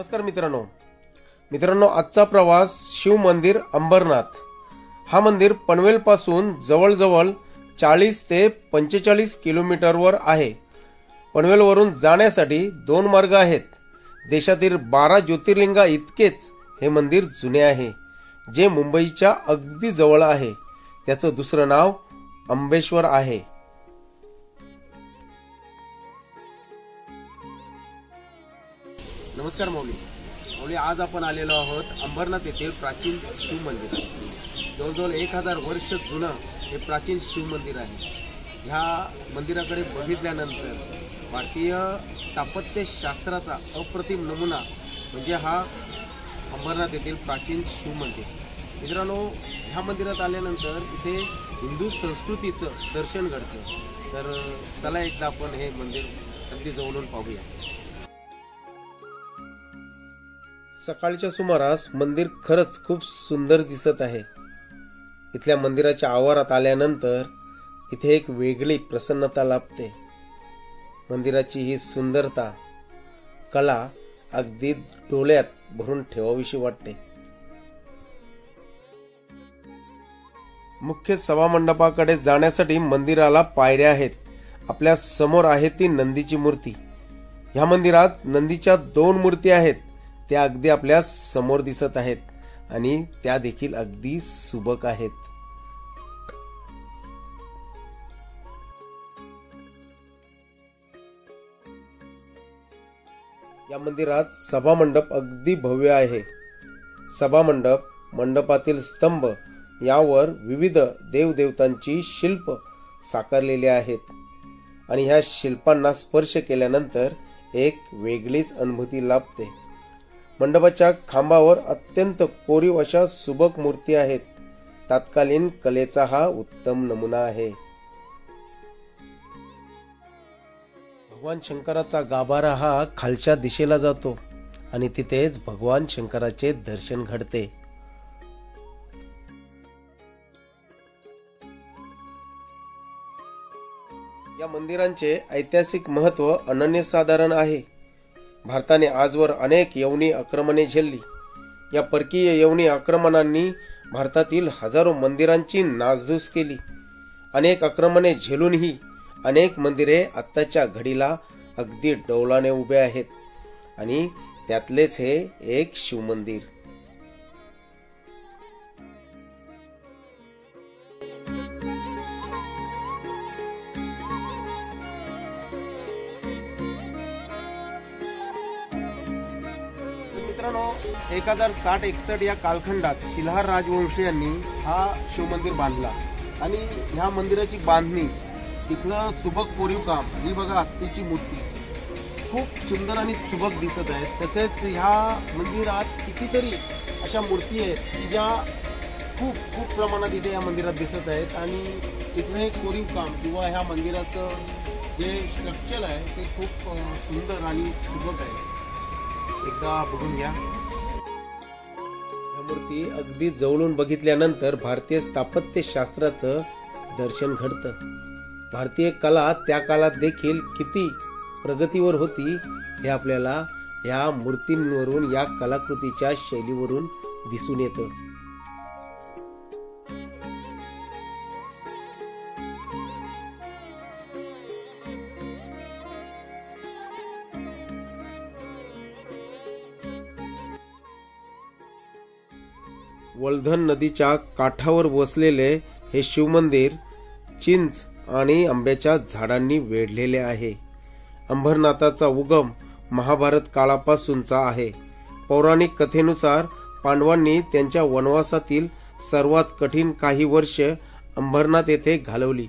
नमस्कार मित्रांनो, आजचा प्रवास शिव मंदिर अंबरनाथ। हा मंदिर पनवेल पासून जवळजवळ 40 ते 45 किलोमीटरवर आहे। पनवेलवरून जाण्यासाठी 2 मार्ग आहेत। देशातील 12 ज्योतिर्लिंगा इतकेच हे मंदिर जुने आहे, जे मुंबईच्या अगदी जवळ आहे। त्याचं दुसरं नाव अंबेश्वर आहे। नमस्कार माऊली, आज आपण आलेलो आहोत अंबरनाथ येथे प्राचीन शिव मंदिरात। जवळजवळ 1000 वर्ष जुनं हे प्राचीन शिव मंदिर आहे। ह्या मंदिराकडे बघितल्यानंतर भारतीय स्थापत्य शास्त्राचा अप्रतिम नमुना म्हणजे हा अंबरनाथ येथील प्राचीन शिव मंदिर। मित्रांनो, ह्या मंदिरात आल्यानंतर इथे हिंदू संस्कृतीचं दर्शन घडतं। तर चला एकदा आपण हे मंदिर अगदी जवळून पाहूया। सकाळच्या सुमारास मंदिर खरंच खूप सुंदर दिसत आहे। इथल्या मंदिराच्या आवारात आल्यानंतर इथे एक वेगळी प्रसन्नता लाभते। मंदिराची ही सुंदरता, कला अगदी डोळ्यात भरून ठेवावीशी वाटते। मुख्य सभामंडपाकडे जाण्यासाठी मंदिराला पायऱ्या आहेत। आपल्या समोर आहे ती नंदीची मूर्ती। ह्या मंदिरात नंदीच्या 2 मूर्ती आहेत। त्या अगदी आपल्या समोर दिसत आहेत आणि त्या देखील अगदी सुबक आहेत। या मंदिरात सभामंडप अगदी भव्य आहे। सभामंडप, मंडपातील स्तंभ यावर विविध देवदेवतांची शिल्प साकारलेली आहेत आणि ह्या शिल्पांना स्पर्श केल्यानंतर एक वेगळीच अनुभूती लाभते। मंडपाच्या खांबावर अत्यंत कोरीव अशा सुबक मूर्ती आहेत। तत्कालीन कलेचा हा उत्तम नमुना आहे। भगवान शंकराचा गाभारा हा खालच्या दिशेला जातो आणि तिथेच भगवान शंकराचे दर्शन घडते। या मंदिरांचे ऐतिहासिक महत्त्व अनन्यसाधारण आहे। भारताने आजवर अनेक यवनी आक्रमणे झेलली। या परकीय यवनी आक्रमणांनी भारतातील हजारो मंदिरांची नासधूस केली। अनेक आक्रमणे झेलूनही अनेक मंदिरे आत्ताच्या घडीला अगदी डौलाने उभे आहेत आणि त्यातलेच हे एक शिव मंदिर। मित्रांनो, 1060-61 या कालखंडात शिल्हार राजवंशीयांनी हा शिवमंदिर बांधला आणि ह्या मंदिराची बांधणी, तिथलं सुबक कोरीव काम, ही बघा तिची मूर्ती खूप सुंदर आणि सुबक दिसत आहे। तसेच ह्या मंदिरात कितीतरी अशा मूर्ती आहेत की ज्या खूप खूप प्रमाणात इथे या मंदिरात दिसत आहेत आणि इथलं हे कोरीव काम किंवा ह्या मंदिराचं जे स्ट्रक्चर आहे ते खूप सुंदर आणि सुबक आहे। एकदा बघून घ्या। या मूर्ती अगदी जवळून बघितल्यानंतर भारतीय स्थापत्य शास्त्राचं दर्शन घडतं। भारतीय कला त्या काळात देखील किती प्रगतीवर होती हे आपल्याला या मूर्तींवरून, या कलाकृतीच्या शैलीवरून दिसून येतं। वल्धन नदीच्या काठावर वसलेले हे शिवमंदिर चिंच आणि आंब्याच्या झाडांनी वेढलेले आहे। अंबरनाथाचा उगम महाभारत काळापासूनचा आहे। पौराणिक कथेनुसार पांडवांनी त्यांच्या वनवासातील सर्वात कठीण काही वर्ष अंबरनाथ येथे घालवली,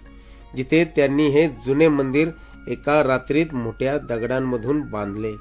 जिथे त्यांनी हे जुने मंदिर एका रात्रीत मोठ्या दगडांमधून बांधले।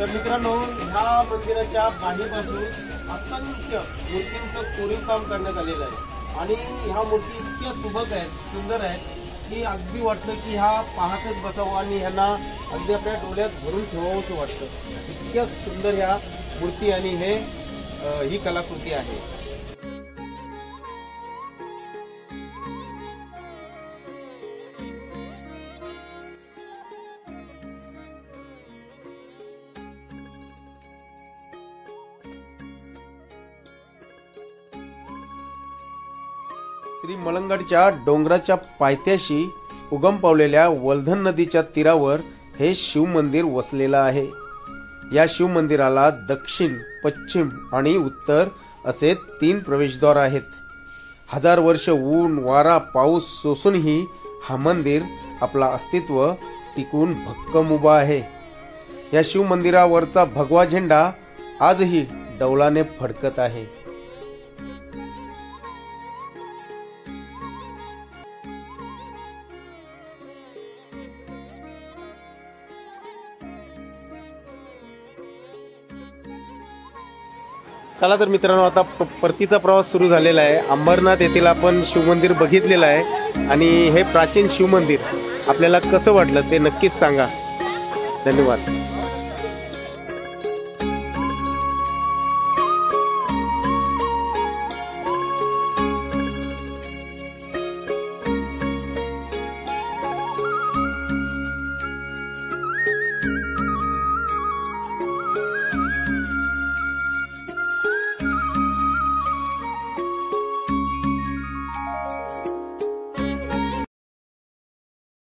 तर मित्रांनो, ह्या मंदिराच्या बाहेरपासून असंख्य मूर्तींचं कोरीव काम करण्यात आलेलं आहे आणि ह्या मूर्ती इतक्या सुबक आहेत, सुंदर आहेत की अगदी वाटतं की ह्या पाहतच बसावं आणि ह्यांना अगदी आपल्या डोळ्यात भरून ठेवावंसं वाटतं. इतक्या सुंदर ह्या मूर्ती आणि ही कलाकृती आहे. श्री मलंगडच्या डोंगराच्या पायथ्याशी उगम पावलेल्या वल्धन नदीच्या तीरावर हे शिव मंदिर वसलेलं आहे. या शिव मंदिराला दक्षिण, पश्चिम आणि उत्तर असे 3 प्रवेशद्वार आहेत. 1000 वर्ष ऊन, वारा, पाऊस सोसूनही हा मंदिर आपला अस्तित्व टिकून भक्कम उभा आहे. या शिव मंदिरावरचा भगवा झेंडा आजही डौलाने फडकत आहे. चला तर मित्रांनो, आता परतीचा प्रवास सुरू झालेला आहे. अंबरनाथ येथील आपण शिवमंदिर बघितलेलं आहे आणि हे प्राचीन शिवमंदिर आपल्याला कसं वाटलं ते नक्कीच सांगा. धन्यवाद.